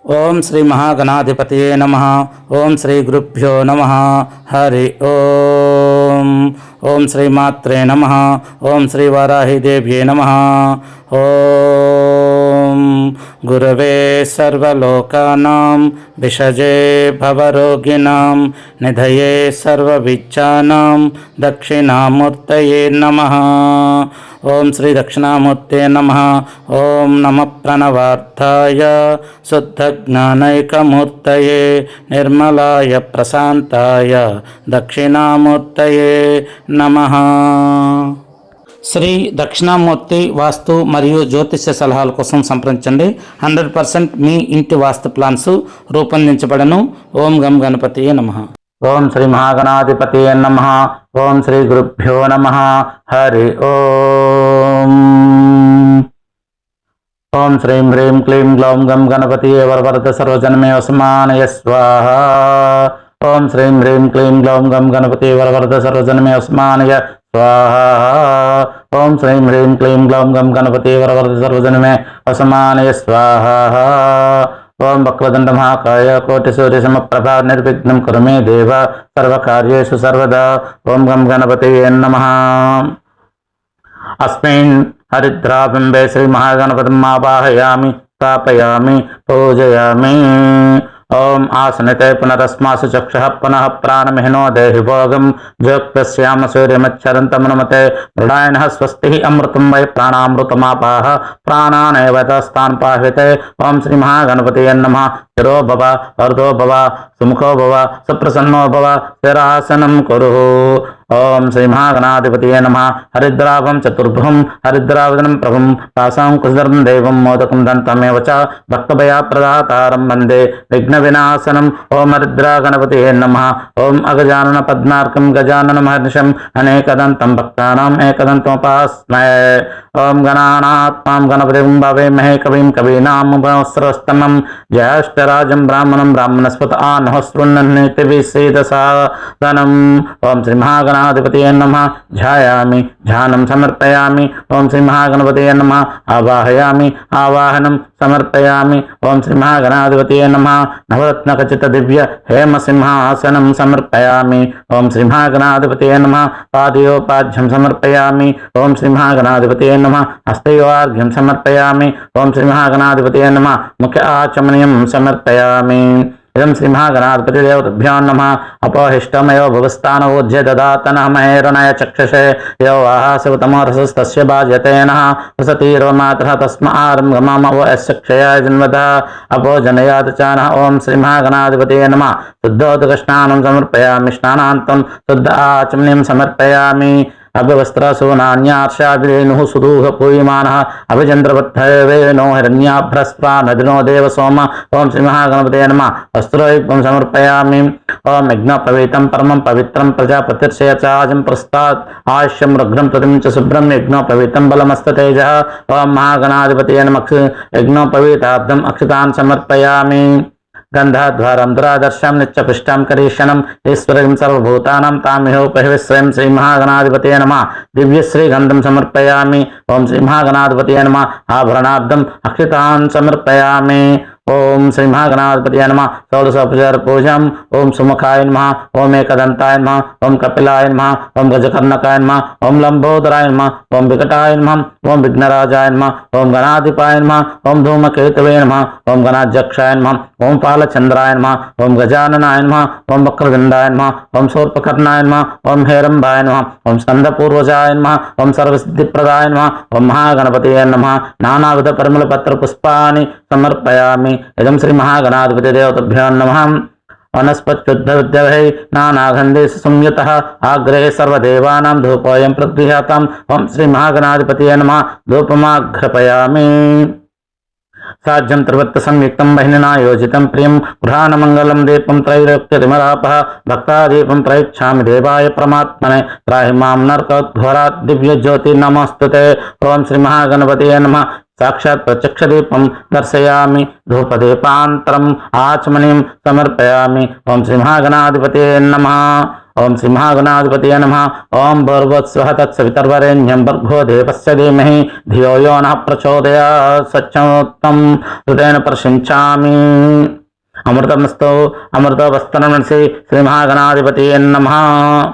ఓం శ్రీ మహాగణాధిపతయే నమః. ఓం శ్రీ గురుభ్యో నమః. హరి ఓం. ఓం శ్రీ మాత్రే నమః. ఓం శ్రీ వారాహిదేవ్యే నమః. ఓం గురవే సర్వలోకానాం విషజే భవరోగిణాం నిధయే సర్వవిద్యానాం దక్షిణామూర్తయే నమః. ఓం శ్రీ దక్షిణామూర్తే నమః. ఓం నమః ప్రణవార్థాయ శుద్ధజ్ఞానైకమూర్తయే నిర్మలాయ ప్రశాంతాయ దక్షిణామూర్తయే నమః. శ్రీ దక్షిణామూర్తి వాస్తు మరియు జ్యోతిష్య సలహాల కోసం సంప్రదించండి. 100% మీ ఇంటి వాస్తు ప్లాన్స్ రూపొందించబడను. ఓం గం గణపతియే నమః. ఓం శ్రీ మహాగణాధిపతియే నమః. ఓం శ్రీ గురుభ్యో నమః. హరి ఓం. ఓం శ్రీం హ్రీం క్లీం గ్లౌం గం గణపతియే వరవరద సర్వజన్మే వసమానయ స్వాహ. ఓం శ్రీం హ్రీం క్లీం గ్లౌం గం గణపతియే వరవరద సర్వజన్మే వసమానయ స్వాహ. ఓం శ్రీం హ్రీం క్లీం గ్లౌం గం గణపతియే వరవరద సర్వజన్మే వసమానయ స్వాహ. ఓం వక్రదండ మహాకాయ కోటి సూర్య సమప్రభా నిర్విఘ్నం కురు మే దేవ సర్వకార్యేషు సర్వదా. ఓం గం గణపతియే నమః. అస్మిన్ హరిద్రాబింబే శ్రీ మహాగణపతిం ఆవాహయామి స్థాపయామి పూజయామి. ఓం ఆసనతే పునరస్మాసు చక్షుః పునః ప్రాణమిహినో దేహి భోగం జ్యోక్స్యామ సూర్యమచ్చరంతమనుమతే మృడాయనః స్వస్తి అమృతం వై ప్రాణామృతమాపాహ ప్రాణానేవ తస్తాన్ పాహ్యతే. ఓం శ్రీ మహాగణపతియే నమః. స్థిరో భవ వరదో భవ సుముఖో భవ సుప్రసన్నో భవ స్థిరాసనం కురు. ఓం శ్రీ మహాగణాధిపతియే నమః. హరిద్రాభం చతుర్భుం హరిద్రావదనం ప్రభుం పాశాంకుశధరం దేవం మోదకం దంతమేవ చ భక్తభయప్రదాతారం వందే విఘ్న వినాశనం. ఓం హరిద్రా గణపతియే నమః. ఓం అగజానన పద్మార్కం గజానన మహర్నిశం అనేకదంతం భక్తానాం ఏకదంతముపాస్మహే. ఓం గణానాత్మాం గణపతిం భావయామహే కవిం కవీనాముపమస్రవస్తమం జ్యేష్ఠరాజం బ్రాహ్మణం బ్రాహ్మణస్పత ఆనః శృణ్వన్నోతి విశ్వేదసాదనం. ఓం శ్రీ మహాగణాధిపతియే నమః. ధ్యాయామి ధ్యానం సమర్పయామి. ఓం శ్రీ మహాగణపతియే నమః. ఆవాహయామి ఆవాహనం సమర్పయామి. ఓం శ్రీ మహాగణాధిపతియే నమః. నవరత్నఖచిత దివ్య హేమ సింహాసనం సమర్పయామి. ఓం శ్రీ మహాగణాధిపతియే నమః. పాదయోపాధ్యం సమర్పయామి. ఓం శ్రీ మహాగణాధిపతియే నమః. హస్తయోర్ఘ్యం సమర్పయామి. ఓం శ్రీ మహాగణాధిపతియే నమః. ముఖ్య ఆచమనీయం సమర్పయామి. ఇదం శ్రీ మహాగణాధిపతిదేవతాభ్యో నమః. అపోహిష్టమయో భువస్థానవోజ్య దదాతనః మహేరణయ చక్షుషే యో ఆహాసవతమోరసస్తస్య భాజ్యతే నః వసతిర్వమాతరః తస్మారం గమమవ యస్య క్షయాయ జన్మతః అపోజనయాత చ నః. ఓం శ్రీ మహాగణాధిపతియే నమః. శుద్ధోదకస్నానం సమర్పయామి. స్నానాంతం శుద్ధ ఆచమనీయం సమర్పయామి. అభ్యవస్త్రసూనాన్యార్షాభిరేణుః సుదూహ పూయమానః అభిచంద్రవత్తవేనో హిరణ్యాభ్రస్వా నదినో దేవ సోమ. ఓం శ్రీ మహాగణపతయే నమః. వస్త్రోయుగ్మం సమర్పయామి. ఓం యజ్ఞోపవీతం పరమం పవిత్రం ప్రజాపతిర్షయచాజం ప్రస్తాత్ ఆయుష్యం రుగ్రం ప్రతిం చ శుభ్రం యజ్ఞోపవీతం బలమస్తతేజః. ఓం మహాగణాధిపతయే నమః. యజ్ఞోపవీతార్థం అక్షతాన్ సమర్పయామి. గంధాధ్వారం దురాదర్శం నిత్యపుష్టం కరీషణం ఈశ్వరం సర్వభూతానాం తామిహోపహివిశ్వయం. శ్రీ మహాగణాధిపతయే నమః. దివ్యశ్రీ గంధం సమర్పయామి. ఓం శ్రీ మహాగణాధిపతయే నమః. ఆభరణార్థం అక్షితాన్ సమర్పయామి. ఓం శ్రీ మహాగణాధిపతయే నమః. షోడశోపచార పూజం. ఓం సుముఖాయ నమః. ఓం ఏకదంతాయ నమః. ఓం కపిలాయ నమః. ఓం గజకర్ణకాయ నమః. ఓం లంబోదరాయ నమః. ఓం వికటాయ నమః. ఓం విఘ్నరాజాయ నమః. ఓం గణాధిపాయ నమః. ఓం ధూమకేతవే నమః. ఓం గణాధ్యక్షాయ నమః. ఓం పాలచంద్రాయ నమః. ఓం గజాననాయ నమః. ఓం వక్రతుండాయ నమః. ఓం శూర్పకర్ణాయ నమః. ఓం హేరంబాయ నమః. ఓం స్కందపూర్వజాయ నమః. ఓం సర్వసిద్ధిప్రదాయ నమః. ఓం మహాగణపతయే నమః. నానావిధ పరిమళ పత్ర పుష్పాని సమర్పయామి. ఇదం శ్రీ మహాగణాధిపతిదేవతాభ్యో నమః. వనస్పత్యుద్ధవిద్యవై నానాగంధేషు సంయుతః ఆగ్రహే సర్వదేవానాం ధూపోయం ప్రగృహ్యాతాం. ఓం శ్రీ మహాగణాధిపతయే నమః. ధూపమాఘ్రపయామి. సాధ్యం త్రివృత్త సంయుక్తం బహినినా యోజితం ప్రియం గృహాణమంగళం దీపం త్రైలోక్యతిమరాపః భక్తాదీపం ప్రయచ్ఛామి దేవాయ పరమాత్మనే త్రాహి మాం నరకోద్ఘోరాత్ దివ్య జ్యోతి నమోస్తుతే. ఓం శ్రీ మహాగణపతయే నమః. साक्षात् प्रत्यक्षदीपं दर्शयामि धूपदीपान्तरम् आचमनीं समर्पयामि। ओं श्रीमहागणाधिपतये नमः। ओं श्रीमहागणाधिपतये नमः। ओं भूर्भुवस्सुवः तत्सवितर्वरेण्यं भर्गो देवस्य धीमहि धियो यो नः प्रचोदयात्। सत्यमुक्तं हृदयेन प्रशंसामि। अमृतमस्तु अमृतोपस्तरणमसि श्रीमहागणाधिपतये नमः।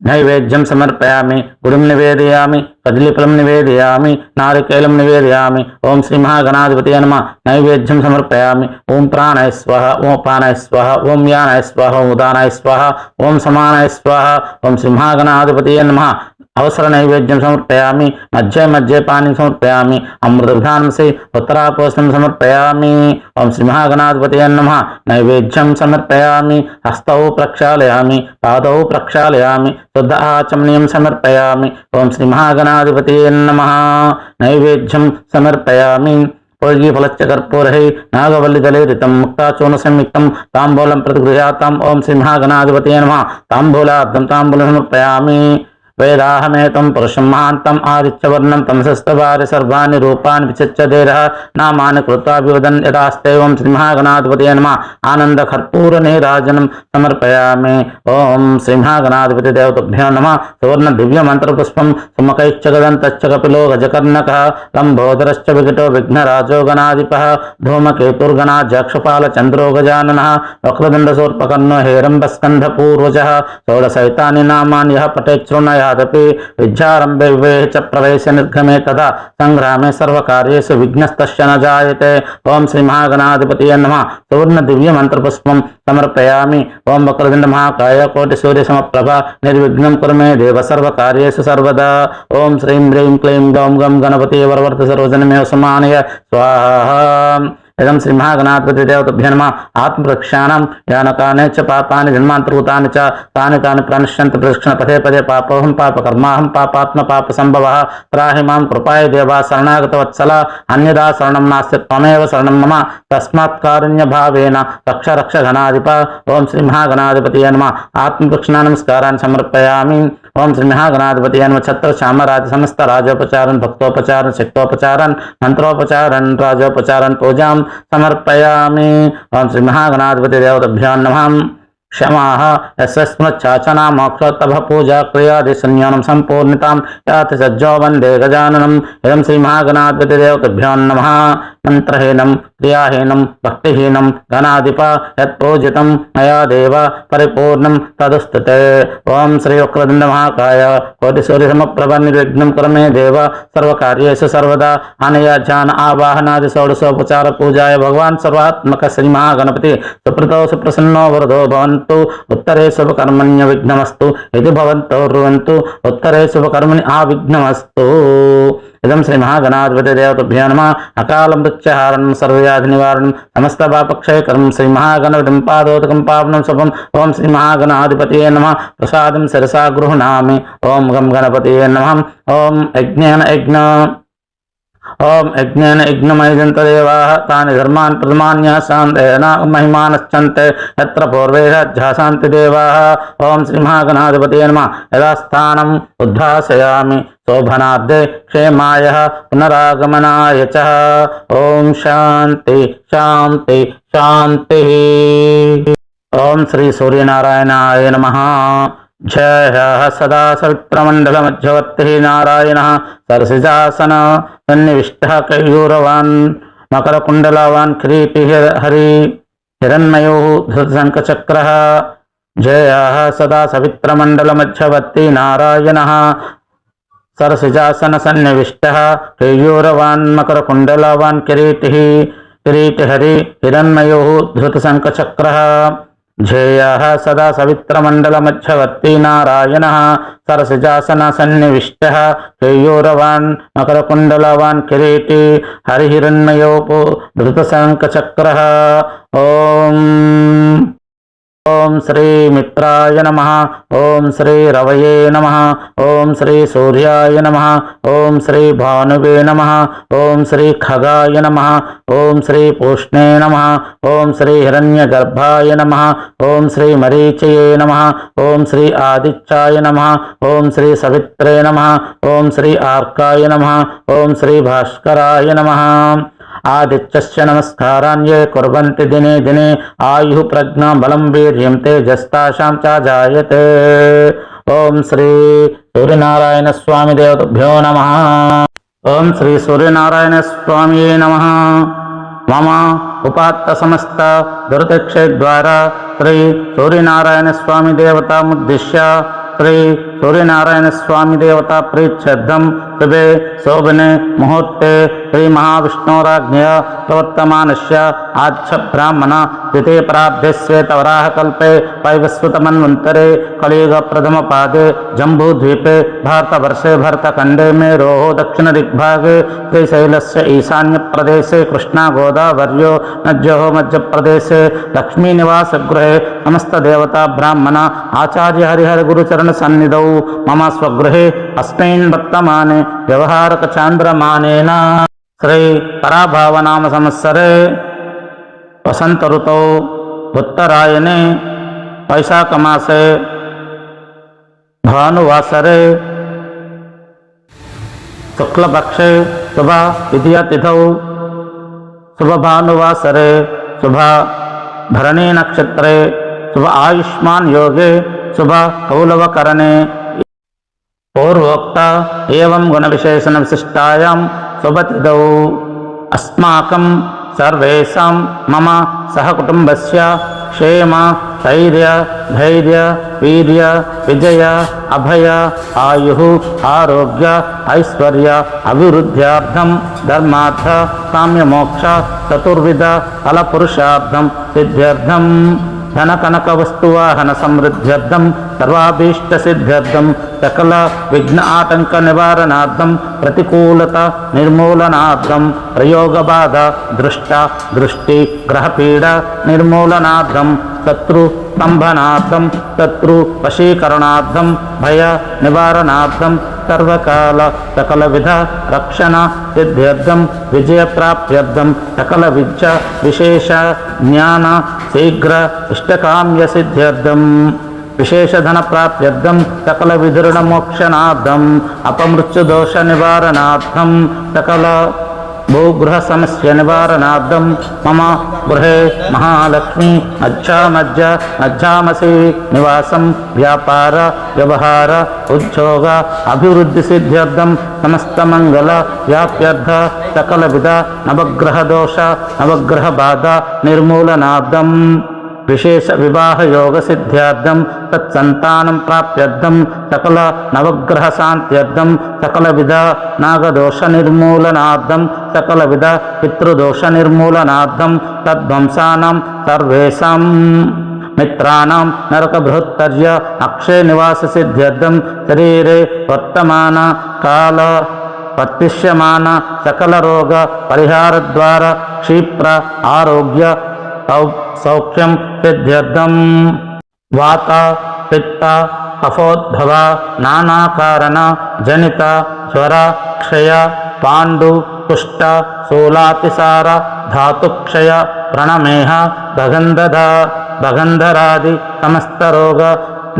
नैवेद्यं समर्पयामि। गुरुं निवेदयामि, कदलीफलं निवेदयामि, नारिकेलं निवेदयामि। ओं श्रीमहागणाधिपतये नमः। नैवेद्यं समर्पयामि। ओं प्राणाय स्वाहा, ओं अपानाय स्वाहा, ओं व्यानाय स्वाहा, ओं उदानाय स्वाहा, ओं समानाय स्वाहा। ओं श्रीमहागणाधिपतये नमः। अवसर नैवेद्यं समर्पयामि। मध्ये मध्ये पानीं समर्पयामि। अमृतघ्राणमसि उत्तरापोषणं समर्पयामि। ओं श्रीमहागणाधिपतये नमः। नैवेद्यं समर्पयामि। हस्तौ प्रक्षालयामि, पादौ प्रक्षालयामि, शुद्ध आचमनीयं समर्पयामि। ओं श्रीमहागणाधिपतये नमः। नैवेद्यं समर्पयामि। पूर्गीफलच्च कर्पूरैः नागवल्लिदलैरितं मुक्ताचूर्णसंयुक्तं ताम्बूलं प्रतिगृह्याताम्। ओं श्रीमहागणाधिपतये नमः। ताम्बूलार्धं ताम्बूलं समर्पयामि। वेदाहमेतं पुरुषं महान्तं आदित्यवर्णं तमसस्तवारि सर्वाणि रूपाणि विचित्य देहः नामानि कृत्वा विवदन् यदास्ते। ओं श्रीमहागणाधिपतये नमः। आनन्दकर्पूरनीराजनं समर्पयामि। ओं श्रीमहागणाधिपतिदेवताभ्यो नमः। सुवर्णदिव्यमन्त्रपुष्पं सुमुखैश्च गदन्तश्च कपिलो गजकर्णकः लम्बोदरश्च विकटो विघ्नराजो गणाधिपः धूमकेतुर्गणाध्यक्षपालचन्द्रो गजाननः वक्रतुण्डशूर्पकर्णो हेरम्बस्कन्धपूर्वजः षोडशैतानि नामानि यः पठेत् शृणुयात् तदपि विद्यारम्भे विवेहे च प्रवेशे निर्गमे तथा संग्रामे सर्वकार्येषु विघ्नस्तस्य न जायते। ओं श्रीमहागणाधिपतये नमः। सुवर्णदिव्यमन्त्रपुष्पं समर्पयामि। ओं वक्रतुण्डमहाकाय कोटिसूर्यसमप्रभा निर्विघ्नं कुरु मे देव सर्वकार्येषु सर्वदा। ओं श्रीं ह्रीं क्लीं गौं गं गणपति वरवर्त सर्वजनमेव समानय स्वाहा। इदं श्रीमहागणाधिपतिदेवताभ्यो नमः। आत्मरक्षाणां यानकानि च पापानि जन्मान्तर्भूतानि च तानि तानि प्रणश्यन्ति प्रदक्षिण पथे पदे पापोऽहं पापकर्माहं पापात्म पापसम्भवः त्राहि मां कृपाय देवा शरणागतवत्सला अन्यदा शरणं नास्ति त्वमेव शरणं मम तस्मात् कारुण्यभावेन रक्ष रक्ष गणाधिप। ओं श्रीमहागणाधिपतये नमः। आत्मप्रक्षिणानमस्कारान् समर्पयामि। ओं श्रीमहागणाधिपतये नमः। छत्रचामराज समस्त राजोपचारन् भक्तोपचारन् शक्तोपचारन् मंत्रोपचारन् राजोपचारन् पूजां समर्पयामि। ओं श्रीमहागणाधिपतिदेवताभ्यो नमः। क्षमाः यस्मच्चाचना मोक्षोत्तभ पूजा क्रियादिशन्यानं सम्पूर्णतां याति सज्जो वन्दे गजाननम्। इदं श्रीमहागणाधिपतिदेवताभ्यो नमः। मंत्रहीनं क्रियाहीनं भक्तिहीनं गणाधिप यत्पूजितं मया देव परिपूर्णं तदुस्तुते। ओं श्री वक्रतुण्डमहाकाय कोटिसूर्यसमप्रभ निर्विघ्नं कुरु मे देव सर्वकार्येषु सर्वदा। अनया ध्यान आवाहनादि षोडशोपचार पूजाय भगवान् सर्वात्मक श्रीमहागणपति सुप्रतो सुप्रसन्नो वरदो भवन्तु। उत्तरे शुभकर्मण्य विघ्नमस्तु इति भवन्तो ब्रुवन्तु उत्तरे शुभकर्मणि आविघ्नमस्तु। इदं श्रीमहागणाधिपतिदेवताभ्यो नमः। अकाल मृत्युहारणं सर्वव्याधिनिवारणं समस्तपापक्षयकरं श्रीमहागणपतिं पादोदकं पावनं शुभम्। ओं श्रीमहागणाधिपतये नमः। प्रसादं शिरसा गृह्णामि। ओं गं गणपतये नमः। ओं यज्ञेन यज्ञ ओं यज्ञेन यज्ञमयजन्त देवाः तानि धर्मान् प्रथमान्यः शान्तेन महिमानश्चन्ते यत्र पूर्वेह ध्यासान्ति देवाः। ओं श्रीमहागणाधिपतये नमः। यदा स्थानम् उद्भासयामि शोभनार्थे क्षेमाय पुनरागमनाय च। ओं शान्ति शान्ति शान्तिः। ओं श्री सूर्यनारायणाय नमः। जय सदा सवित्रमण्डलमध्यवर्तिः नारायणः सरसिजासन सन्निविष्टः कैयूरवान् मकरकुण्डलवान् किरीटिः हरि हिरण्मयो धृतशङ्खचक्रः। जय सदा सवित्रमण्डलमध्यवर्ती नारायणः सरसिजासन सन्निविष्टः कैयूरवान् मकरकुण्डलवान् किरीटिहरि हिरण्मयो धृतशङ्खचक्रः। जयः सदा सवित्रमण्डलमध्यवर्ती नारायणः सरसिजासन सन्निविष्टः कैयूरवान् मकरकुण्डलवान् किरीटी हरिहिरण्मयो धृतशङ्खचक्रः। ओम ఓం శ్రీ మిత్రాయ నమః. ఓం శ్రీ రవయే నమః. ఓం శ్రీ సూర్యాయ నమః. ఓం శ్రీ భానువే నమః. ఓం శ్రీ ఖగాయ నమః. ఓం శ్రీ పూష్ణే నమః. ఓం శ్రీ హిరణ్యగర్భాయ నమః. ఓం శ్రీ మరీచయే నమః. ఓం శ్రీ ఆదిత్యాయ నమః. ఓం శ్రీ సవిత్రే నమః. ఓం శ్రీ ఆర్కాయ నమః. ఓం శ్రీ భాస్కరాయ నమః. ఆదిత్యస్య నమస్కారాన్యే కుర్వంతి దినే దినే ఆయుః ప్రజ్ఞా బలం వీర్యం తేజస్తాశాం చ జాయతే. ఓం శ్రీ సూర్యనారాయణ స్వామి దేవతభ్యో నమః. ఓం శ్రీ సూర్యనారాయణ స్వామియే నమః. మమ ఉపాత్త సమస్త దుర్దక్షే ద్వారా శ్రీ సూర్యనారాయణ స్వామి దేవతాముద్దిశ్య శ్రీ సూర్యనారాయణ స్వామి దేవత ప్రీత్యర్థం శుభే శోభనే ముహూర్తే శ్రీ మహావిష్ణోరాజ్ఞయ ప్రవర్తమానస్య ఆచ్ఛ బ్రాహ్మణ ద్వితీయ పరాబ్ధే శ్వేతవరాహకల్పే వైవస్వతమన్వంతరే కలియుగ ప్రథమ పాదే జంబూద్వీపే భారతవర్షే భరతఖండే మేరోः దక్షిణ దిగ్భాగే శ్రీశైలస్య ఈశాన్య ప్రదేశే కృష్ణా గోదావర్యో నద్యోः మధ్యప్రదేశే లక్ష్మీనివాసగృహే సమస్త దేవతా బ్రాహ్మణ ఆచార్య హరిహర గురుచరణ సన్నిధౌ మమ స్వగృహే అస్మిన్ వర్తమానే వ్యవహారక చాంద్రమానేన శ్రీ పరాభావనామ సంవత్సరే వసంత ఋతౌ ఉత్తరాయణే వైశాఖమాసే భానువాసరే శుక్లపక్షే శుభ విద్యా తిథౌ శుభభానువాసరే శుభ భరణీ నక్షత్రే శుభ ఆయుష్మాన్ యోగే శుభ కౌలవకరణే పూర్వోక్త ఏవం గుణవిశేషణ విశిష్టాయాం శుభతిథౌ అస్మాకం సర్వేషాం మమ సహకుటుంబస్య క్షేమ స్థైర్య ధైర్య వీర్య విజయ అభయ ఆయుః ఆరోగ్య ఐశ్వర్య అభివృద్ధ్యార్థం ధర్మార్థ కామ్యమోక్ష చతుర్విధ ఫలపురుషార్థం సిద్ధ్యర్థం ధన కనక వస్తువాహన సమృద్ధ్యర్థం సర్వాభీష్ట సిద్ధ్యర్థం సకల విఘ్న ఆటంక నివారణార్థం ప్రతికూలత నిర్మూలనార్థం ప్రయోగ బాధ దృష్ట దృష్టి గ్రహపీడ నిర్మూలనార్థం శత్రు స్తంభనార్థం శత్రు వశీకరణార్థం భయ నివారణార్థం సర్వకాల సకల విధ రక్షణ సిద్ధ్యర్థం విజయప్రాప్త్యర్థం సకల విద్య విశేష జ్ఞాన శీఘ్ర ఇష్టకామ్య సిద్ధ్యర్థం విశేషధన ప్రాప్త్యర్థం సకల విదురుణ మోక్షనార్థం అపమృత్యుదోష నివారణార్థం సకల భూగృహ సమస్య నివారణార్థం మమ గృహే మహాలక్ష్మి మధ్యామసి నివాసం వ్యాపార వ్యవహార ఉద్యోగ అభివృద్ధి సిద్ధ్యర్థం సమస్త మంగళ వ్యాప్యర్థ సకల విధ నవగ్రహ దోష నవగ్రహ బాధ నిర్మూలనార్థం విశేష వివాహ యోగ సిద్ధ్యార్థం తత్సంతానం ప్రాప్త్యర్థం సకల నవగ్రహ శాంత్యర్థం సకల విధ నాగదోష నిర్మూలనార్థం సకల విధ పితృదోష నిర్మూలనార్థం తద్వంశానాం సర్వేషాం మిత్రాణం నరక బృహత్తర్య అక్షయ నివాస సిద్ధ్యర్థం శరీరే వర్తమాన కాల వర్తిష్యమాన సకల రోగ పరిహార ద్వారా క్షిప్ర ఆరోగ్య సౌఖ్యం సిద్ధ్యర్థం వాత పిత్త కఫోద్భవ నానాకారణ జనిత జ్వర క్షయ పాండు కుష్ట శూలాతిసార ధాతుక్షయ ప్రణమేహ భగంధరాది సమస్త రోగ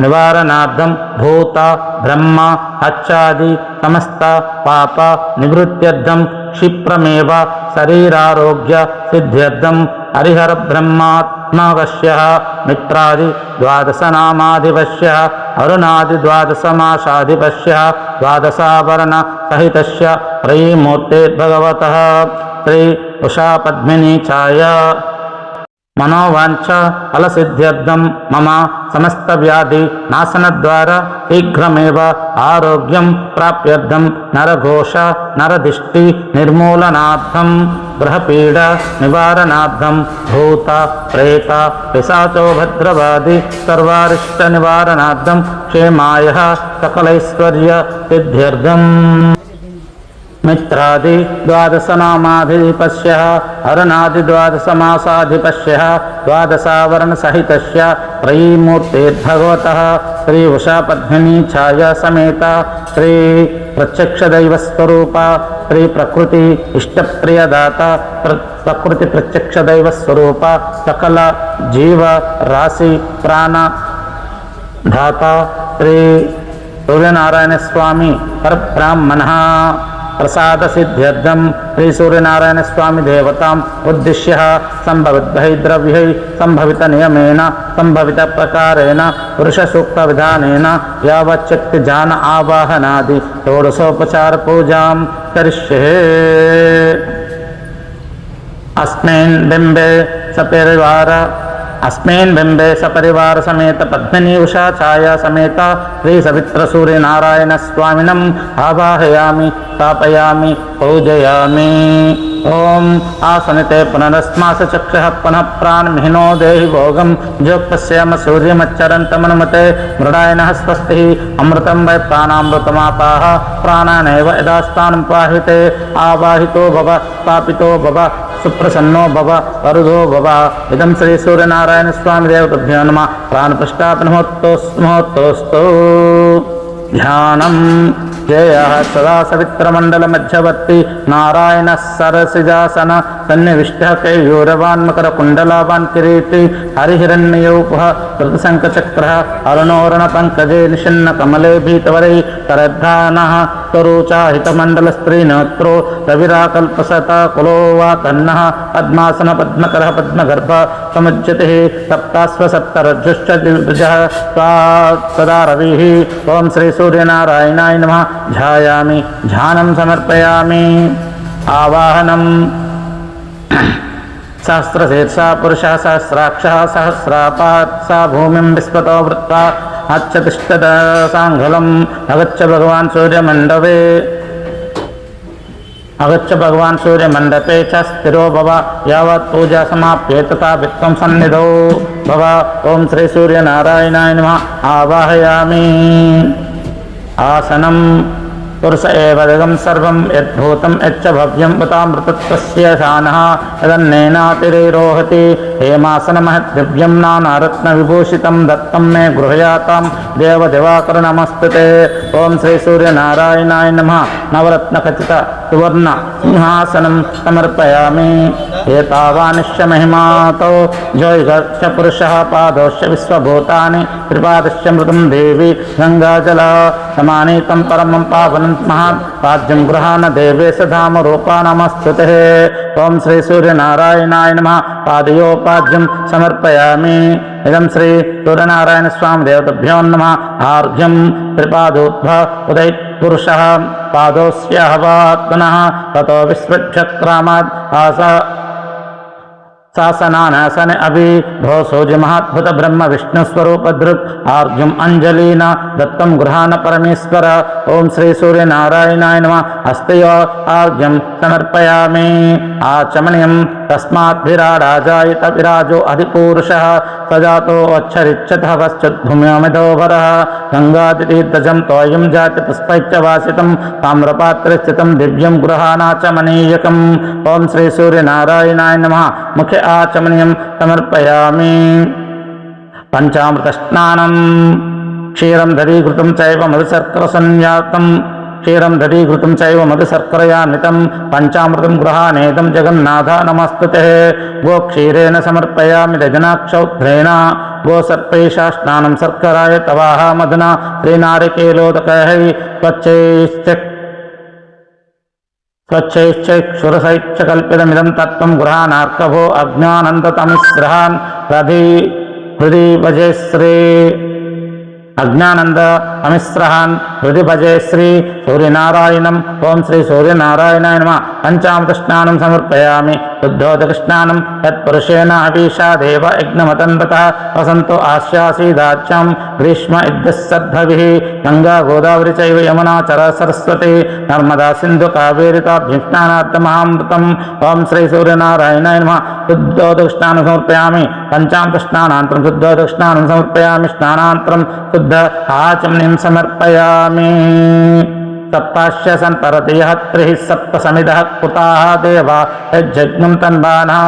నివారణార్థం భూత బ్రహ్మ హత్యాది సమస్త పాప నివృత్త్యర్థం క్షిప్రమేవ శరీరారోగ్య సిద్ధ్యర్థం హరిహర బ్రహ్మాత్మవశ్య మిత్రాది ద్వాదశనామాధిపశ్య అరుణాది ద్వాదశమాసాధిపశ్య ద్వాదశావరణ సహితస్య త్రయీమూర్తిర్భగవతః శ్రీ ఉషా పద్మినీ ఛాయ మనోవాంఛ ఫలసిద్ధ్యర్థం మమ సమస్త వ్యాధి నాశన ద్వారా శీఘ్రమేవ ఆరోగ్యం ప్రాప్త్యర్థం నరఘోష నరదిష్టి నిర్మూలనార్థం గ్రహపీడ నివారణార్థం భూత ప్రేత పిశాచో భద్రవాది సర్వారిష్ట నివారణార్థం క్షేమాయ సకలైశ్వర్య సిద్ధ్యర్థం मित्रादि द्वादशनामाधिपस्य हरनादि द्वादशमासाधिपस्य द्वादशावरणसहितस्य त्रयीमूर्तेर्भगवतः श्री उषा पद्मिनी छाया समेता श्री प्रत्यक्ष दैव स्वरूपा श्री प्रकृति इष्टप्रियदाता प्रकृति प्रत्यक्ष दैव स्वरूपा सकल जीव राशि प्राण धाता श्री सूर्यनारायण स्वामी परब्राह्मण प्रसाद सिद्ध्यर्थम श्री सूर्यनारायण स्वामी देवताम उद्दिश्य संभविद्वैद्रव्यै संभवित नियमेन संभवित प्रकारेण पुरुष सूक्त विधानेन यावच्छक्ति जान आवाहनादि षोडशोपचार पूजां करिष्ये। अस्मिन् बिम्बे सपरिवार समेत पद्मिनी उषा छाया समेत श्री सवित्र सूर्य नारायण स्वामिनम् आवाहयामि स्थापयामि पूजयामि। ओम आसनिते पुनरस्मास चक्षुः पुनः प्राणमिहिनो देहि भोगं जोक्तस्याम सूर्यमच्चरन्तमनुमते मृडायनः स्वस्तिः अमृतं वै प्राणामृतमापाः प्राणानेव यदास्तानं पाहिते आवाहितो भव स्थापितो भव सुप्रसन्नो भव वरुदो भव। इदं श्री सूर्यनारायण स्वामी देवताभ्यो नमः। प्राणप्रष्टापनमोत्तोस्तु ध्यानं जयः सदा सवित्रमण्डल मध्यवर्ती नारायण सरसिजासन सन्निविष्टः केयूरवान् मकर कुण्डलावान् किरीटी हरिहिरण्यौपः कृतशङ्खचक्रः अरुणोरण पंकजे निषण्ण कमले भीतवरै करद्धानः तरुचाहितमण्डल स्त्रीनेत्रो रविराकल्पसता कुलो वा तन्नः पद्मासन पद्मकरः पद्मगर्भ समुज्यतिः सप्तास्व सप्तरज्जुश्च दिग्विजः सदा रविः। ओम श्री सूर्यनारायणाय नमः। ध्यायामि ध्यानं समर्पयामि। आवाहनं सहस्रशीर्षा पुरुषः सहस्राक्षः सहस्रापात् सा भूमिं विस्वतो वृत्ता अच्छतिष्ठदसाङ्गलम् अगच्छ भगवान् सूर्यमण्डपे च स्थिरो भव यावत् पूजा समाप्ये तथा वित्तं सन्निधौ भव। ओम श्री सूर्यनारायणाय नमः। आवाहयामि आसनं पुरुष एव जगं सर्वं यद्भूतं यच्च भव्यं उतामृतत्वस्य शानः यदन्नेनातिरोहति हेमासनमहद्दिव्यं नानारत्नविभूषितं दत्तं मे गृह्यातां देवदिवाकर नमस्तुते। ओम श्री सूर्यनारायणाय नमः। नवरत्नखचित सुवर्ण सिंहासनं समर्पयामि। एतावानिश्च महिमातो जयश्च पुरुषः पादोश्च विश्वभूतानि त्रिपादश्च मृतं देवी गङ्गाजल समानीतं परमं पावनं महापाद्यं गृहाण देवेश धाम रूपा नमस्तुते। ओम श्री सूर्यनारायणाय नमः। पादयोपाद्यं समर्पयामि। इदं श्री सूर्यनारायण स्वामी देवताभ्यो नमः। आर्घ्यं त्रिपादोद्भ उदयित पुरुषः पादोस्य हवात्मनः ततो विस्वच्छक्रामात् आसा शासनानासन अभि भो सोजि महाद्भुत ब्रह्म विष्णु स्वरूप दृक् आर्घ्यम अंजलिना दत्तम गृहाण परमेश्वर। ओम श्री सूर्यनारायणाय नमः। हस्तयो आर्घ्यम समर्पयामि। आचमनीयं तस्माद्भिराडाजायत विराजो अधिपूरुषः सजातो अच्छरिच्छतः वश्चद्भूम्यामिदोभरः गङ्गादितीर्थजं तोयं जाति पुष्पैश्च वासितं ताम्रपात्रे स्थितं दिव्यं गृहाणाचमनीयकम्। ओम श्री सूर्यनारायणाय नमः। मुखे आचमनीयं समर्पयामि। पंचामृतस्नानं क्षीरं दधीकृतं चैव मधुशर्करसंजातं क्षीरं दधीकृतं चैव मधुशर्करयान्वितं पंचामृतं गृहाणेदं जगन्नाथ नमस्तुते। गोक्षीरेण समर्पयामि दजनाक्षौध्रेण गोसर्पैषा स्नानं शर्कराय तवाह मधुना श्रीनारिकेलोदकैः स्वच्छैश्चक्षुरसैश्च कल्पितमिदं तत्त्वं गृहाणार्कभो अज्ञानन्दतमिस्रहान् हृदि भजे श्री अज्ञानंद अमिस्रहान् हृदि भजे श्री सूर्यनारायणम्। ओम श्री सूर्यनारायणाय नमः। पंचामृतस्नानं समर्पयामि। शुद्धोदकस्नानं तत्पुरुषेण हवीषा देव यज्ञमतन्वतः वसन्तो आस्यासीदाच्यं ग्रीष्म इद्यस्सद्भविः गंगा गोदावरी चैव यमुना चर सरस्वती नर्मदा सिन्धु कावेरी ताभ्यां स्नानार्थमहामृतम्। ओम श्री सूर्यनारायणाय नमः। शुद्धोदकस्नानं समर्पयामि। पंचामृतस्नानानन्तरं शुद्धोदकस्नानं समर्पयामि। स्नानानन्तरं शुद्ध आचमनीं समर्पयामि। सप्ताश्य संतरतिः त्रिः सप्त समिदः कुताः देवा यज्जज्ञं तन्वानः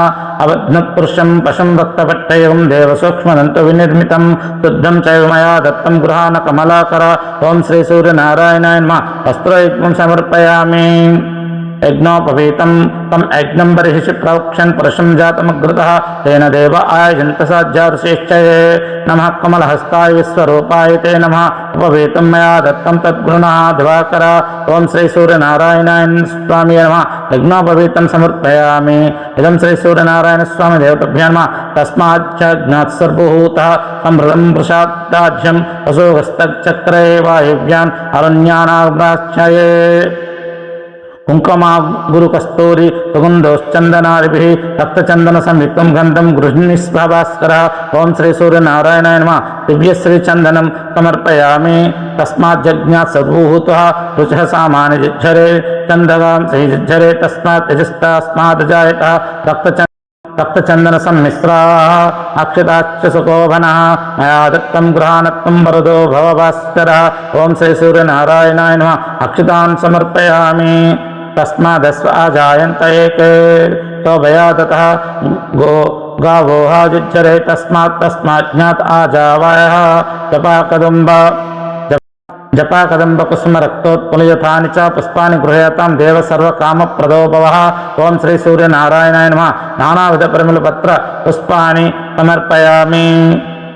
अवध्नुपुरुषं पशुं भक्तपट्टयं देवसूक्ष्मदन्तु विनिर्मितं शुद्धं चैव मया दत्तं गृहाण कमलाकर ओं श्री सूर्यनारायणाय नमः वस्त्रयुग्मं समर्पयामि यज्ञोपवीतं तम यज्ञं बर्हिषि प्रोक्षन् पुरुषं जातमग्रतः तेन देव आयजन्त साज्याऋषिश्चये नमः कमलहस्ताय विश्वरूपाय ते नमः उपवीतं मया दत्तं तद्गुरुणः दिवाकर ओं श्री सूर्यनारायणाय स्वामी नमः यज्ञोपवीतं समर्पयामि इदं श्री सूर्यनारायण स्वामी देवताभ्यो नमः तस्माच्च सर्वभूतः समृद्धं वृषादाज्यं वसुहस्तचक्रे वायुव्यान् अरण्यानाग्राश्चये कुंकुमा गुरुकस्तूरी सुगंधोश्चंदनादिभिः रक्तचंदन संयुक्तं गंधं गृह्णीस्भास्करः ओं श्री सूर्यनारायणाय नमः दिव्यश्री चंदनं समर्पयामि तस्माज्जज्ञात् सर्वभूतः रुचः सामान्य जिज्झरे चंदगां सहि जिज्झरे तस्मात् तेजस्तास्मात् जायतः रक्तचंदन सम्मिश्राः अक्षताश्च सुकोभनः मया दत्तं गृहाणत्वं वरदो भवभास्करः ओं श्री सूर्यनारायणाय नमः अक्षतान् समर्पयामि तस्मादस्व आजायन्त एके तोभया दतः गावोः जुज्जरे तस्मात् ज्ञात आजावायः जपा कदंब कुसुम रक्तोत्पुलयथानि च पुष्पानि गृह्यतां देव सर्वकामप्रदो भवः ओं श्री सूर्यनारायणाय नमः नानाविध परिमलपत्र पुष्पानि समर्पयामि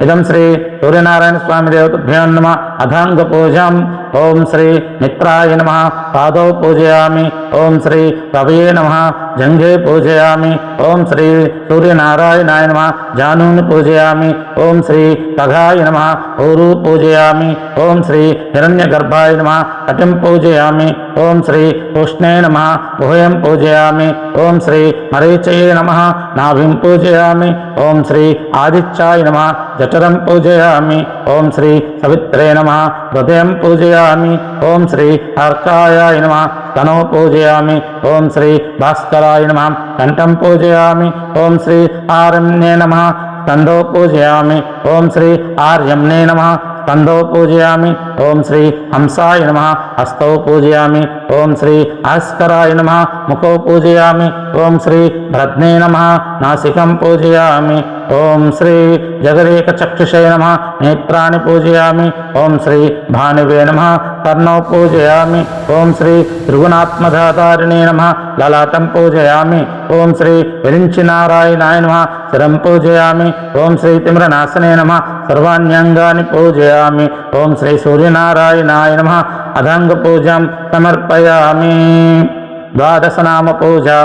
इदं श्री सूर्यनारायण स्वामी देवताभ्यो नमः अधांग पूजाम् ओं श्री मित्राय नमः पादौ पूजयामि ओं श्री कवये नमः जंघे पूजयामि ओं श्री सूर्यनारायणाय नमः जानून् पूजयामि ओं श्री कघाय नमः ऊरू पूजयामि ओं श्री हिरण्यगर्भाय नमः कटिं पूजयामि ओं श्री उष्णे नमः गुह्यं पूजयामि ओं श्री मरीचये नमः नाभिं पूजयामि ओं श्री आदित्याय नमः जठरं पूजयामि ओं श्री सवित्रे नमः हृदयं पूजयामि ओं श्री अर्कायाय नमः स्तनौ पूजयामि ओं श्री भास्कराय नमः कंठं पूजयामि ओं श्री आरण्ये नमः स्कंदौ पूजयामि ओं श्री आर्यम्ने नमः स्कंदौ पूजयामि ओं श्री हंसाय नमः हस्तौ पूजयामि ओं श्री भास्कराय नमः मुखौ पूजयामि ओं श्री भ्रद्ने नमः नासिकं पूजयामि ओं श्री जगदेकचक्षुषे नमः नेत्राणि पूजयामि ओं श्री भानुवे नमः कर्णौ पूजयामि ओं श्री त्रिगुणात्मधातारिणे नमः ललाटं पूजयामि ओं श्री विरिञ्चिनारायणाय नमः शिरं पूजयामि ओं श्री तिम्रनाशने नमः सर्वाण्यङ्गानि पूजयामि ओं श्री सूर्यनारायणाय नमः अधाङ्गपूजां समर्पयामि द्वादश नाम पूजा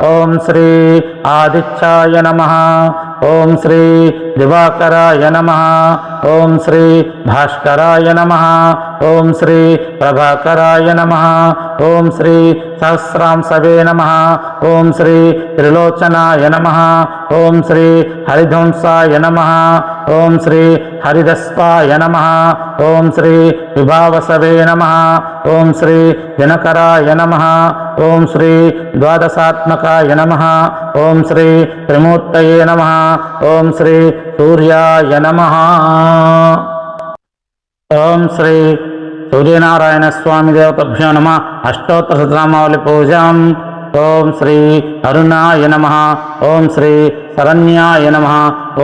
ओं श्री आदित्याय नमः ओं श्री दिवाकराय नमः ओं श्री भास्कराय नमः ओं श्री प्रभाकराय नमः ओं श्री सहस्रांशवे नमः ओं श्री त्रिलोचनाय नमः ओं श्री हरिध्वंसाय नमः ओं श्री हरिदस्वाय नमः ओं श्री विभावसवे नमः ओं श्री दिनकराय नमः ओं श्री द्वादशात्मकाय नमः ओं श्री त्रिमूर्तये नमः ओं श्री सूर्याय नमः ओं श्री सूर्यनारायण स्वामी देवताभ्यो नमः अष्टोत्तर शतनामावली पूजाम् ओं श्री अरुणाय नमः ओं श्री शरण्याय नमः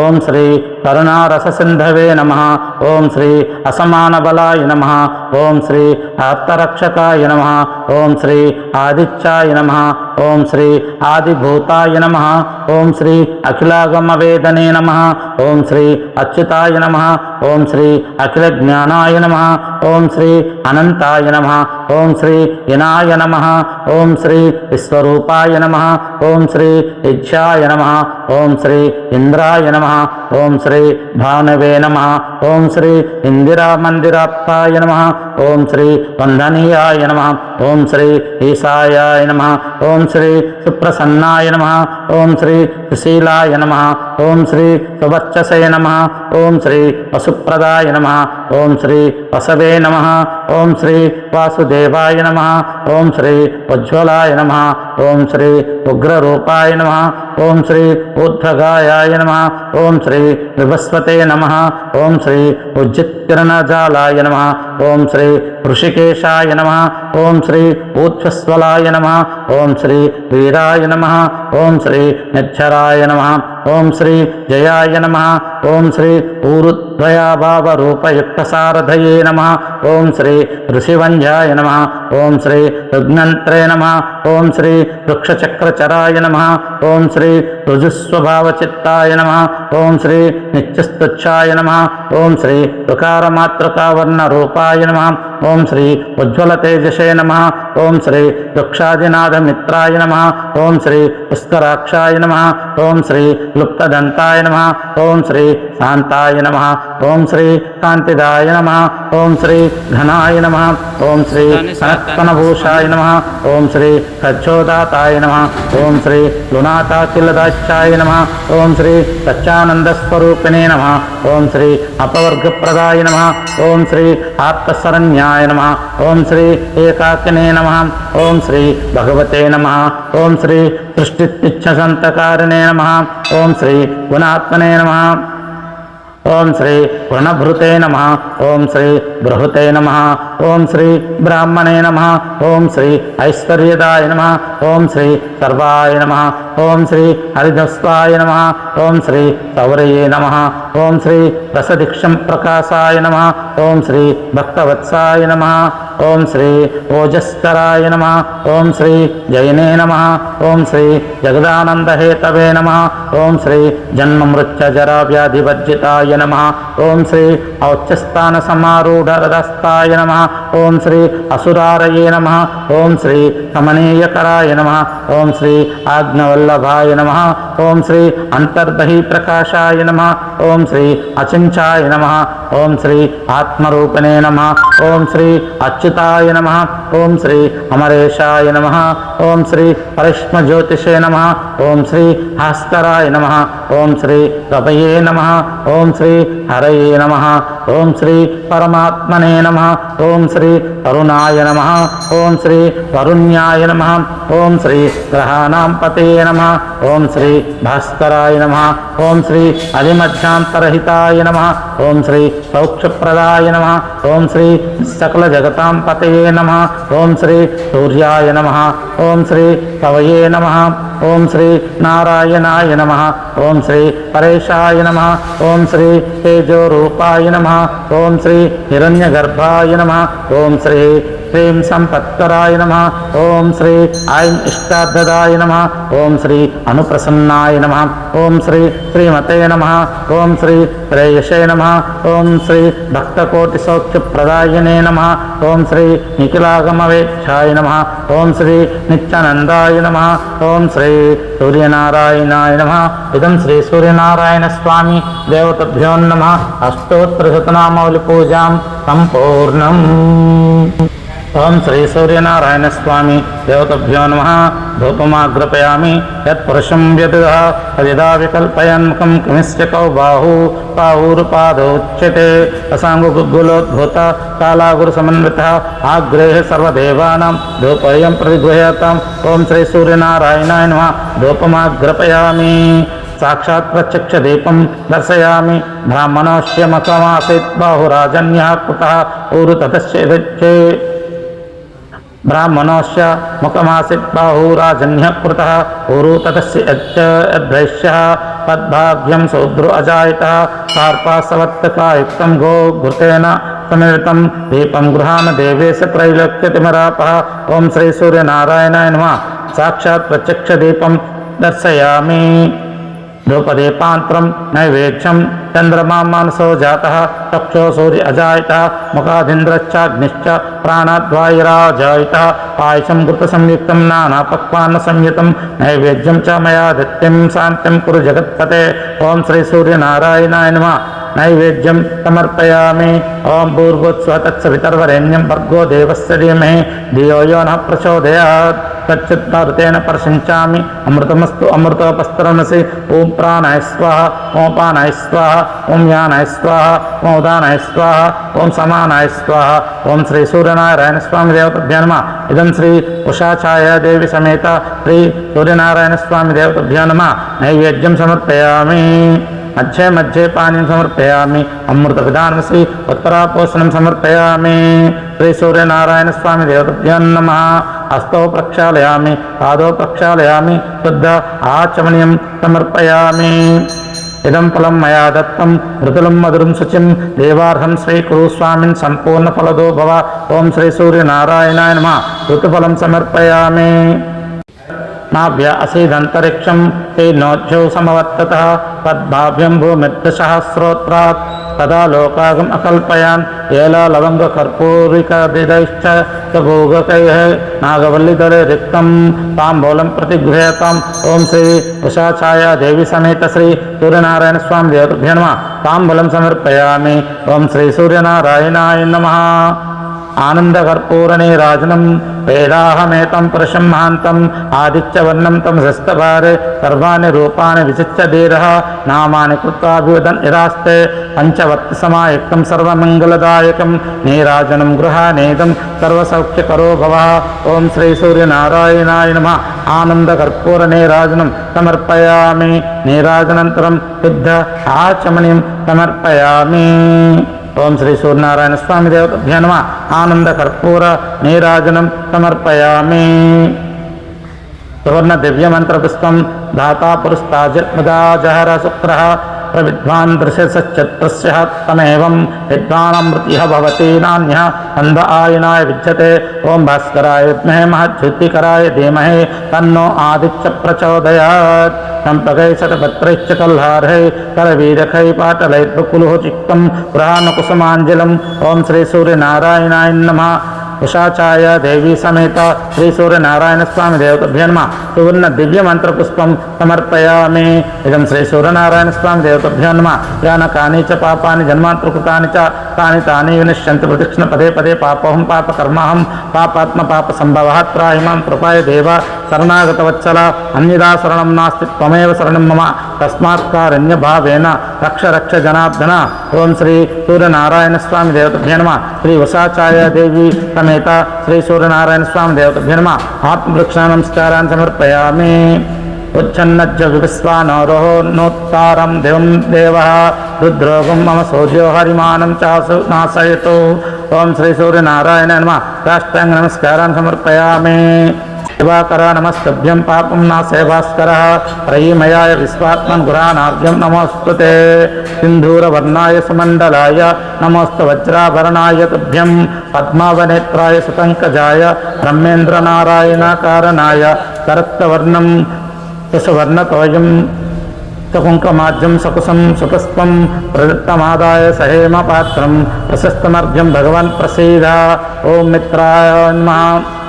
ओं श्री करुणारससिन्धवे नमः ओं श्री असमानबलाय नमः ओं श्री आत्तरक्षकाय नमः ओं श्री आदित्याय नमः ओं श्री आदिभूताय नमः ओं श्री अखिलागमवेदने नमः ओं श्री अच्युताय नमः ओं श्री अखिलज्ञानाय नमः ओं श्री अनंताय नमः ओं श्री विनाय नमः ओं श्री विश्वरूपाय नमः ओं श्री इच्छाय नमः ओं श्री इंद्राय नमः ओं श्री भानवे नमः ओं श्री इंदिरा मंदिराप्ताय नमः ओं श्री वंदनीयाय नमः ओं श्री ईशायाय नमः ओं श्री सुप्रसन्नाय नमः ओं श्री सुशीलाय नमः ओं श्री सुवर्चसे नमः ओं श्री वसुप्रदाय नमः ओं श्री वसवे नमः ओं श्री वासुदेवाय नमः ओं श्री उज्ज्वलाय नमः ओं श्री उग्ररूपाय नमः ओं श्री ऊर्ध्वगायाय नमः ओं श्री विवस्वते नमः ओं श्री उज्जित्किरणजालाय नमः ఓం శ్రీ ఋషికేశాయ నమః ఓం శ్రీ ఊర్ధ్వస్వలాయ నమః ఓం శ్రీ వీరాయ నమః ఓం శ్రీ నిర్ఝరాయ నమః ఓం శ్రీ జయాయ నమః ఓం శ్రీ ఊరుద్వయాభావరూపయుక్తసారథయే నమః ఓం శ్రీ ఋషివంజాయ నమః ఓం శ్రీ రుగ్నంత్రే నమః ఓం శ్రీ వృక్షచక్రచరాయ నమః ఓం శ్రీ రుజుస్వభావచిత్తాయ నమః ఓం శ్రీ నిత్యస్తుచ్ఛాయ నమః ఓం శ్రీ రుకారమాతృకావర్ణరూపాయ నమః ఓం శ్రీ ఉజ్వలతేజసే నమః ఓం శ్రీ వృక్షాదినాథమిత్రాయ నమః ఓం శ్రీ పుష్కరాక్షాయ నమః ఓం శ్రీ లుప్తదంతాయ నమః ఓం శ్రీ శాంతాయ నమః ఓం శ్రీ కాంతిదాయ నమః ఓం శ్రీ ఘనాయ నమః ఓం శ్రీ కనకనభూషాయ నమః ఓం శ్రీ ఖచ్చోదాతాయ నమః ఓం శ్రీ లునాతాకిలదాచ్యాయ నమః ఓం శ్రీ సచ్చానందస్వరూపిణే నమః ఓం శ్రీ అపవర్గప్రదాయ నమః ఓం శ్రీ ఆత్మశరణ్యాయ నమః ఓం శ్రీ ఏకాకినే నమః ఓం శ్రీ భగవతే నమః ఓం శ్రీ సృష్టిచ్చసంతకారిణే నమః ఓం శ్రీ గుణాత్మనే నమః ఓం శ్రీ వృణభృతే నమః ఓం శ్రీ బృహతే నమః ఓం శ్రీ బ్రాహ్మణే నమః ఓం శ్రీ ఐశ్వర్యదాయ నమః ఓం శ్రీ సర్వాయ నమః ఓం శ్రీ హరిదస్వాయ నమః ఓం శ్రీ సౌరయే నమః ఓం శ్రీ రసదిక్షం ప్రకాశాయ నమః ఓం శ్రీ భక్తవత్సాయ నమః ఓం శ్రీ ఓజస్కరాయ నమః ఓం శ్రీ జయనే నమః ఓం శ్రీ జగదానందహేతవే నమః ఓం శ్రీ జన్మమృత్యుజరావ్యాధివర్జితాయ నమః ఓం శ్రీ ఔచ్ఛస్థాన సమారూఢరథస్థాయ నమః ఓం శ్రీ అసురారయే నమః ఓం శ్రీ కమనీయకరాయ నమః ఓం శ్రీ ఆజ్ఞవల్లభాయ నమః ఓం శ్రీ అంతర్బహి ప్రకాశాయ నమః ఓం శ్రీ అచించాయ నమః ఓం శ్రీ ఆత్మరూపిణే నమః ఓం శ్రీ అచ్యుతాయ నమః ఓం శ్రీ అమరేశాయ నమః ఓం శ్రీ పరిష్మజ్యోతిషే నమః ఓం శ్రీ భాస్కరాయ నమః ఓం శ్రీ రవయే నమః ఓం శ్రీ హరయే నమః ఓం శ్రీ పరమాత్మనే నమః ఓం శ్రీ కరుణాయ నమః ఓం శ్రీ వరుణ్యాయ నమః ఓం శ్రీ గ్రహాణాం పతయే నమః ఓం శ్రీ భాస్కరాయ నమః ఓం శ్రీ అధిమధ్యాంతరహితాయ నమః ఓం శ్రీ సౌఖ్యప్రదాయ నమః ఓం శ్రీ సకల జగతాం పతయే నమః ఓం శ్రీ సూర్యాయ నమః ఓం శ్రీ కవయే నమః ఓం శ్రీ నారాయణాయ నమః ఓం శ్రీ పరేశాయ నమః ఓం శ్రీ తేజోరూపాయ నమః ఓం శ్రీ హిరణ్యగర్భాయ నమః ఓం శ్రీ శ్రీం సంపత్కరాయ నమః ఓం శ్రీ ఐం ఇష్టార్థదాయ నమః ఓం శ్రీ అనుప్రసన్నాయ నమః ఓం శ్రీ శ్రీమతే నమః ఓం శ్రీ ప్రేయసే నమః ఓం శ్రీ భక్తకోటిసౌఖ్యప్రదాయనే నమః ఓం శ్రీ నిఖిలాగమవేక్షాయ నమః ఓం శ్రీ నిత్యానందాయ నమః ఓం శ్రీ సూర్యనారాయణాయ నమః ఇదం శ్రీ సూర్యనారాయణ స్వామి దేవతభ్యో నమః అష్టోత్తరశతనామావళి పూజాం సంపూర్ణం. ఓం శ్రీ సూర్యనారాయణ స్వామి దేవతభ్యో నమః ధూపమాగ్రపయామి యత్పురుషం వ్యదుః తదిదా వికల్పయన్ముఖం కిమిశ్చ కౌ బాహు బాహూరుపాదోచ్యతే అసాంగుగులోద్భూత కాలాగురు సమన్వితః ఆగ్రేహ సర్వదేవానాం ధూపయం ప్రతిగృహ్యతాం. ఓం శ్రీ సూర్యనారాయణాయ నమః ధూపమాగ్రపయామి సాక్షాత్ ప్రత్యక్ష దీపం దర్శయామి. బ్రాహ్మణోస్య మకమాసీత్ బాహురాజన్యః కృతః ఊరు తతశ్చే బ్రాహ్మణోస్య ముఖమాసిత్ బాహూరాజన్యః కృతః ఊరు తతస్య యద్వైశ్యః తద్భాగ్యం శూద్రో అజాయతః కార్పాసవత్తకాయుక్తం గోఘృతేన సమేతం దీపం గృహాణ దేవేశ త్రైలోక్యతిమరాపః. ఓం శ్రీ సూర్యనారాయణాయ నమః సాక్షాత్ ప్రత్యక్ష దీపం దర్శయామి. ధూపదీపాంతరం నైవేద్యం చంద్రమా మానసో జాతః చక్షో సూర్య అజాయతః ముఖాదింద్రశ్చాగ్నిశ్చ ప్రాణాద్వాయురాజాయతః పాయసం ఘృత సంయుక్తం నానాపక్వాన్న సంయుతం నైవేద్యం చ మయా దత్తిం శాంతిం కురు జగత్పతే. ఓం శ్రీ సూర్యనారాయణాయ నమః నైవేద్యం సమర్పయామి. ఓం భూర్భువస్సుః తత్సవితర్వరేణ్యం భర్గో దేవస్య ధీమహి ధియో యో నః ప్రచోదయాత్. तच्चित्तऋतेन प्रसिञ्चामि अमृतमस्तु अमृतोपस्तरणसि ॐ प्राणाय स्वाहा ॐ पानाय स्वाहा ॐ यानाय स्वाहा ॐ उदानाय स्वाहा ॐ समानाय स्वाहा ॐ श्री सूर्यनारायण स्वामी देवताभ्यो नमः इदं श्री उषाछाया देवी समेत श्री सूर्यनारायण स्वामी देवताभ्यो नमः नैवेद्यं समर्पयामि मध्ये मध्ये पानीं समर्पयामि अमृतपिधानमसि उत्तरापोषणं समर्पयामि श्री सूर्यनारायण स्वामी देवताभ्यो नमः हस्तौ प्रक्षालयामि पादौ प्रक्षालयामि शुद्ध आचमनीयं समर्पयामि इदं फलं मया दत्तं मृदुलं मधुरं शुचिं देवार्हं स्वीकुरु स्वामिन् सम्पूर्णफलदो भव ॐ श्री सूर्यनारायणाय नमः ऋतुफलं समर्पयामि नाभ्य असीदन्तरिक्षं तेनोज्जौ समवर्ततः तद्भाव्यं भूमिर्दशसहस्रोत्रात् तदा लोकागम अकल्पयान् एलालवङ्गकर्पूरिकादिदैश्च भोगकैः नागवल्लीदले रिक्तं ताम्बूलं प्रतिगृह्यताम् ॐ श्री उषाछाया देवी समेत श्री सूर्यनारायण स्वामी देवताभ्यो नमः ताम्बूलं समर्पयामि ॐ श्री सूर्यनारायणाय नमः आनन्दकर्पूरनीराजनं वेदाहमेतं पुरुषं महान्तम् आदित्यवर्णं तं हस्तभारे सर्वाणि रूपाणि विचित्य धीरः नामानि कृत्वाभिवदन् इरास्ते पञ्चवर्तिसमायुक्तं सर्वमङ्गलदायकं नीराजनं गृहानेदं सर्वसौख्यकरो भवः ॐ श्री सूर्यनारायणाय नमः आनन्दकर्पूरनीराजनं समर्पयामि नीराजनन्तरं शुद्ध आचमनीं समर्पयामि ओम श्री सूर्यनारायण स्वामी देवताभ्यो नमः आनंद कर्पूर नीराजनं समर्पयामि सुवर्ण दिव्य मंत्र पुष्पं दाता पुरस्ताजिर्मदा जहर शुक्रः प्रविद्वान् दृश्यश्चत्रस्य तमेवं विद्वानामृतिः भवति नान्यः अन्ध आयनाय विद्यते ओम भास्कराय विद्महे महज्योतिकराय धीमहि तन्नो आदित्य प्रचोदयात् चंपकै शतपत्रैश्च कल्हारैः करवीरखैः पाटलैर्बकुलः चिक्तं पुराणकुसुमाञ्जलिम् ओम श्री सूर्यनारायणाय नमः उषाछाया देवी समेत श्री सूर्यनारायण स्वामी देवताभ्यो नमः सुवर्ण दिव्य मंत्र पुष्पं समर्पयामि इदं श्री सूर्यनारायण स्वामी देवताभ्यो नमः यानकानि च पापानि जन्मान्तरकृतानि च तानि तानि विनश्यन्ति प्रदक्षिण पदे पदे पापोऽहं पापकर्माहं पापात्म पापसम्भवः त्राहि मां कृपाय देव शरणागतवत्सल अन्यदा शरणं नास्ति त्वमेव शरणं मम तस्मात् कारुण्यभावेन रक्ष रक्ष जनार्दन ओम श्री सूर्यनारायण स्वामी देवताभ्यो नमः श्री उषाछाया देवी समेत श्री सूर्यनारायण स्वामी देवताभ्यो नमः आत्मवृक्षा नमस्कारान् समर्पयामि उच्छन्नज्ज विश्वानरोः नोत्तारं देवं देवः रुद्रोगं मम सूर्यो हरिमानं चासु नाशयतु ओम श्री सूर्यनारायण नमः साष्टांग नमस्कारान् समर्पयामि सेवाकर नमस्तभ्यं पापं नाशय भास्करः प्रयीमयाय विश्वात्मन् गुरानार्घ्यं नमोऽस्तुते सिन्धूरवर्णाय सुमण्डलाय नमोऽस्तु वज्राभरणाय तुभ्यं पद्मावनेत्राय सुतङ्कजाय ब्रह्मेन्द्रनारायणाकारणाय सरक्तवर्णं सुवर्णतोयं सकुङ्कमाज्यं सकुशं सुपुष्पं प्रदत्तमादाय सहेमपात्रं प्रशस्तमर्घ्यं भगवन् प्रसीद ओम मित्राय नमः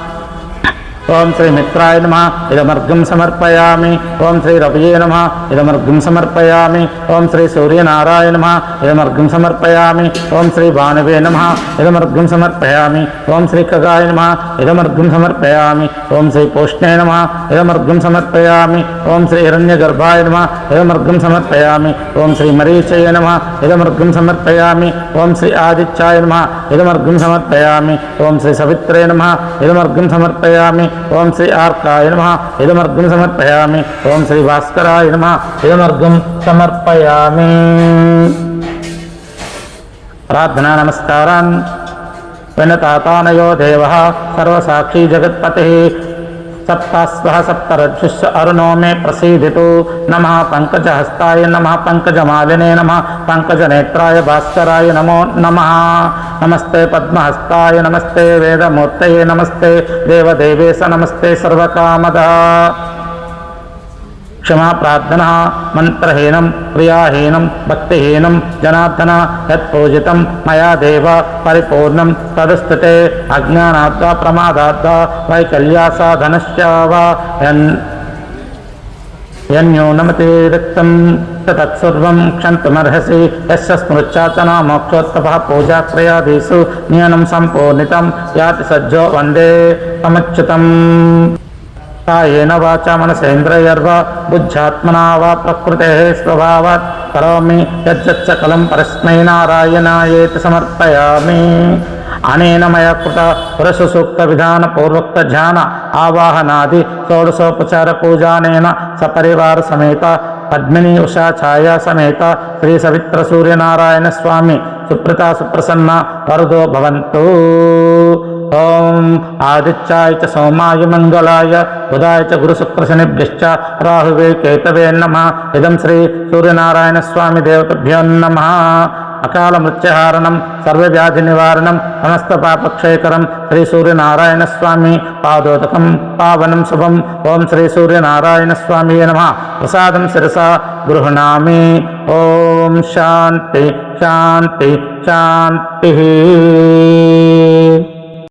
ओम श्री मित्राय नमः इदमर्घ्यं समर्पयामि ओम श्री रवये नमः इदमर्घ्यं समर्पयामि ओम श्री सूर्यनाराय नमः इदमर्घ्यं समर्पयामि ओम श्री भानवे नमः इदमर्घ्यं समर्पयामि ओम श्री खगाय नमः इदमर्घ्यं समर्पयामि ओम श्री पोष्णे नमः इदमर्घ्यं समर्पयामि ओम श्री हिरण्यगर्भाय नमः इदमर्घ्यं समर्पयामि ओम श्री मरीचये नमः इदमर्घ्यं समर्पयामि ओम श्री आदित्याय नमः इदमर्घ्यं समर्पयामि ओम श्री सवित्रे नमः इदमर्घ्यं समर्पयामि ओम श्री आर्काय नमः इदमर्घ्यं समर्पयामि ओम श्री भास्कराय नमः इदमर्घ्यं समर्पयामि प्रार्थना नमस्कारान् विनतातानयो देवः सर्वसाक्षी जगत्पतिः सप्तास्वः सप्तरज्जुः अरुणो मे प्रसीदितु नमः पंकजहस्ताय नमः पंकजमालिने नमः पंकजनेत्राय भास्कराय नमो नमः नमस्ते पद्महस्ताय नमस्ते वेदमूर्तये नमस्ते देवदेवेश नमस्ते सर्वकामदा क्षमा प्रार्थना मंत्रहीनं क्रियाहीनं भक्तिहीनं जनार्दन यत्पूजितं मया देव परिपूर्णं तदस्तुते अज्ञानाद्वा प्रमादाद्वा वैकल्यासाधनश्च वा यन्यूनमतिरिक्तं तत्सर्वं क्षन्तुमर्हसि यस्य स्मृत्याचना मोक्षोत्तपः पूजाक्रियादिषु नियनं सम्पूर्णितं याति सज्जो वन्दे तमच्युतम् కాయేన వాచా మనసేంద్రియర్వా బుద్ధ్యాత్మనా వా ప్రకృతేః స్వభావాత్ కరోమి యజ్జత్ సకలం పరస్మై నారాయణాయేతి సమర్పయామి. అనేన మయ కృత పురుషసూక్త విధాన పూర్వోక్త ధ్యాన ఆవాహనాది షోడశోపచార పూజానేన సపరివార సమేత పద్మిని ఉషా ఛాయా సమేత శ్రీ సవిత్ర సూర్యనారాయణ స్వామి సుప్రతా సుప్రసన్న వరదో భవంతు. ఓం ఆదిత్యాయ చ సోమాయ మంగళాయ బుధాయ చ గురుశుక్రశనిభ్యశ్చ రాహువే కేతవే నమః. ఇదం శ్రీ సూర్యనారాయణ స్వామి దేవతభ్యో నమః. అకాల మృత్యుహారణం సర్వవ్యాధి నివారణం సమస్త పాపక్షయకరం శ్రీ సూర్యనారాయణ స్వామి పాదోదకం పావనం శుభం. ఓం శ్రీ సూర్యనారాయణ స్వామి నమః. ప్రసాదం శిరసా గృహణామి. ఓం శాంతి శాంతి శాంతి.